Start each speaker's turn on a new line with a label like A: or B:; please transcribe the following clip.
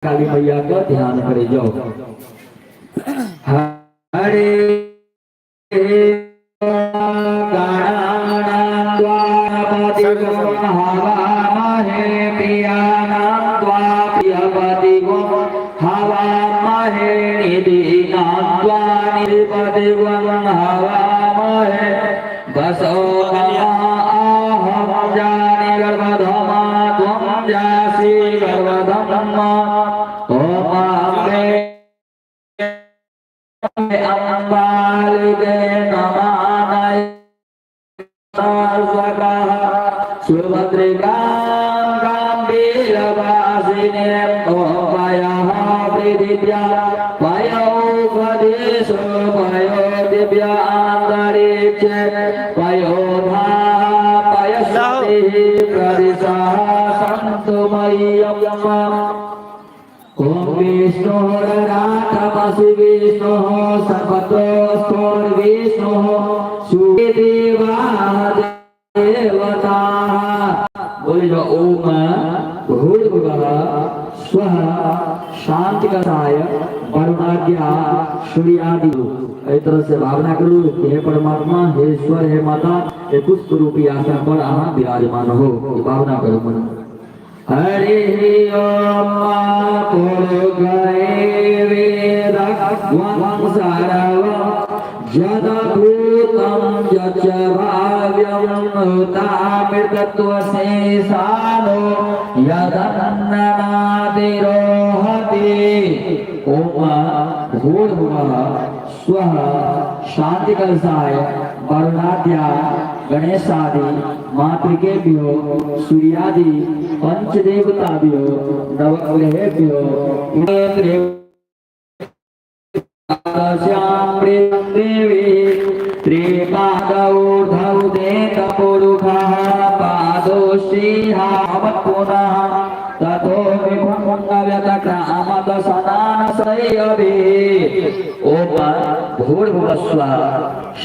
A: काली मैया का ध्यान करे जाओ। हरे सूर्यादि इस तरह से भावना करो। हे परमात्मा, हे ईश्वर, हे माता, हे पुष्प रूपी आसन पर आप विराजमान हो, भावना करो मन। हरि ओम गए वेद सर्व जदभूतम यच्च भाव्यम तामृतत्वशेषानो यदन्ननादिरोहति। ओम भूर्भुवः स्वः शांति कलशाय वरुणाद्या गणेशादि मातृकेभ्यो सूर्यादि पंचदेवताभ्यो नवग्रहेभ्यो देवी त्रिपादौर्धौदेतपुरुषः पादोश्रीहावत्पुनः ततो विभुङ्गव्यतक्रामदशनानसयवे। ओम भूर्भुवः स्वः